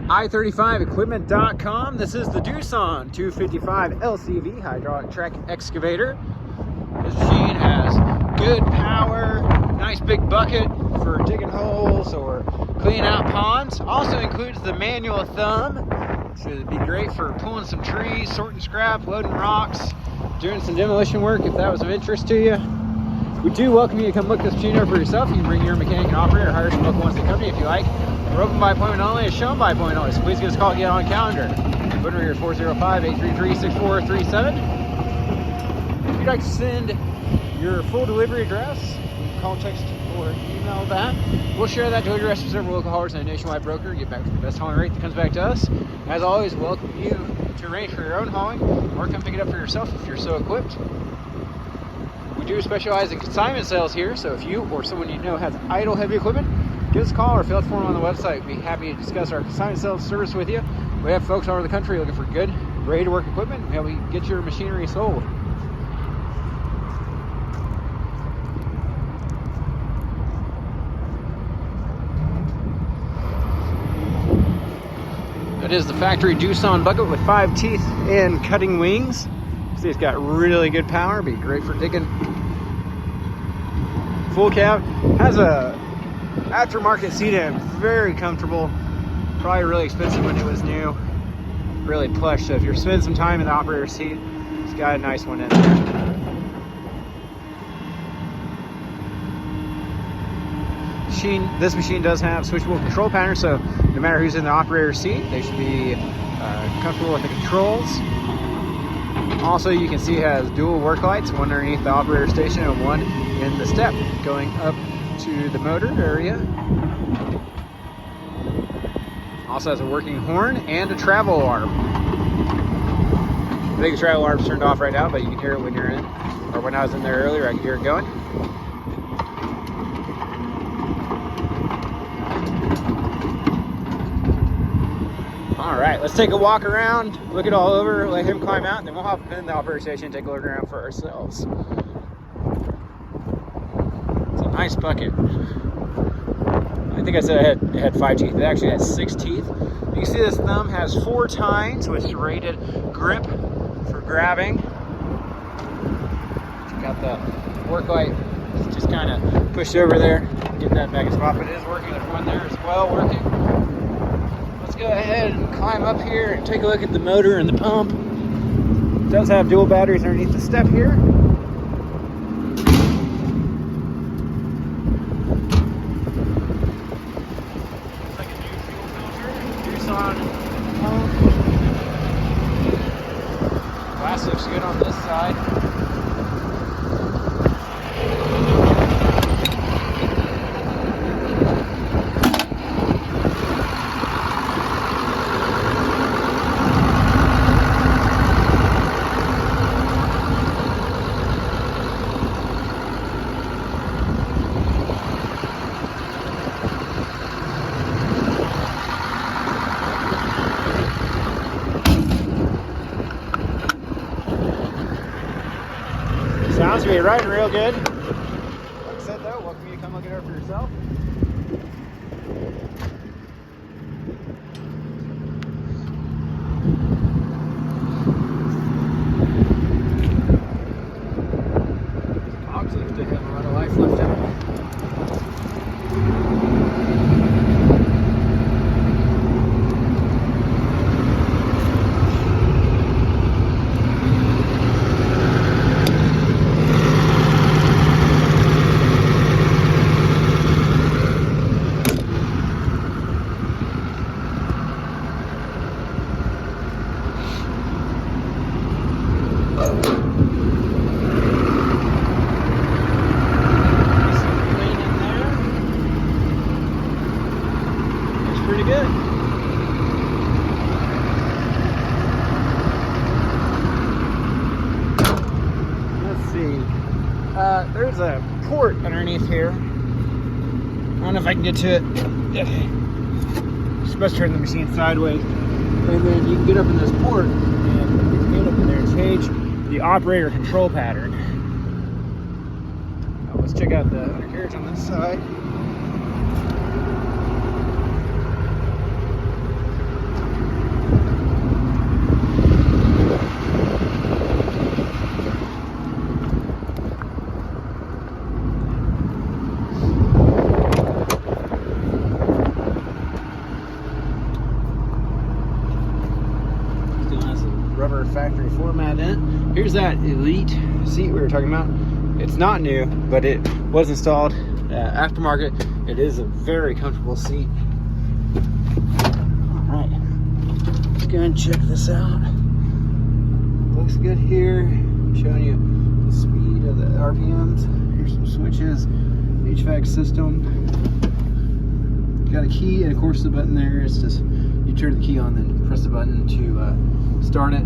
i35equipment.com. This is the Doosan 255 LCV hydraulic track excavator. This machine has good power, nice big bucket for digging holes or cleaning out ponds. Also includes the manual thumb, which would be great for pulling some trees, sorting scrap, loading rocks, doing some demolition work if that was of interest to you. We do welcome you to come look this machine over for yourself. You can bring your mechanic and operator, or hire some local ones to company if you like. We're open by appointment only, is shown by appointment only, so please give us a call and get on calendar. Phone number here 405-833-6437. If you'd like to send your full delivery address, call, text, or email that. We'll share that delivery address with several local haulers and a nationwide broker. Get back to the best hauling rate that comes back to us. As always, welcome you to arrange for your own hauling or come pick it up for yourself if you're so equipped. We do specialize in consignment sales here, so if you or someone you know has idle heavy equipment, give us a call or fill out a form on the website. We'd be happy to discuss our consignment sales service with you. We have folks all over the country looking for good, ready-to-work equipment and help you get your machinery sold. That is the factory Doosan bucket with 5 teeth and cutting wings. See, it's got really good power, be great for digging. Full cab, has a aftermarket seat in, very comfortable. Probably really expensive when it was new. Really plush, so if you're spending some time in the operator's seat, it's got a nice one in there. This machine does have switchable control pattern, so no matter who's in the operator's seat, they should be comfortable with the controls. Also, you can see it has dual work lights, one underneath the operator station and one in the step going up to the motor area. Also has a working horn and a travel alarm. I think the travel alarm's turned off right now, but you can hear it when you're in, or when I was in there earlier, I could hear it going. All right, let's take a walk around, look it all over, let him climb out, and then we'll hop in the operator station and take a look around for ourselves. It's a nice bucket. I think I said it had 5 teeth. It actually has 6 teeth. You can see this thumb has 4 tines, which is rated grip for grabbing. Got the work light just kind of pushed over there. Get that back in spot, but it is working. There's one there as well working. Let's go ahead and climb up here and take a look at the motor and the pump. It does have dual batteries underneath the step here. Looks like a new fuel filter, Doosan pump. Glass looks good on this side. Sounds to be riding real good. Like I said though, welcome you to come look it over for yourself. Dogs left to have a lot of life left in them. Pretty good. Let's see. There's a port underneath here. I don't know if I can get to it. You're supposed to turn the machine sideways. And then you can get up in this port and get up in there and change the operator control pattern. Now let's check out the undercarriage on this side. newer factory format in it. Here's that Elite seat we were talking about. It's not new, but it was installed aftermarket. It is a very comfortable seat. All right, let's go and check this out. Looks good here. I'm showing you the speed of the RPMs. Here's some switches, HVAC system. Got a key and of course the button there. It's just you turn the key on, then press the button to start it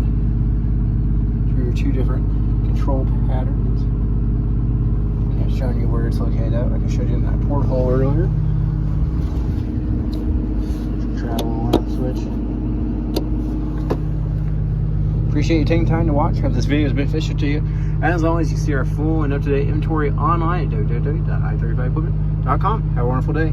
through 2 different control patterns. And it's showing you where it's located at, like I showed you in that porthole earlier. Travel lamp switch. Appreciate you taking time to watch. Hope this video is beneficial to you. As always, you see our full and up-to-date inventory online at www.i35equipment.com. Have a wonderful day.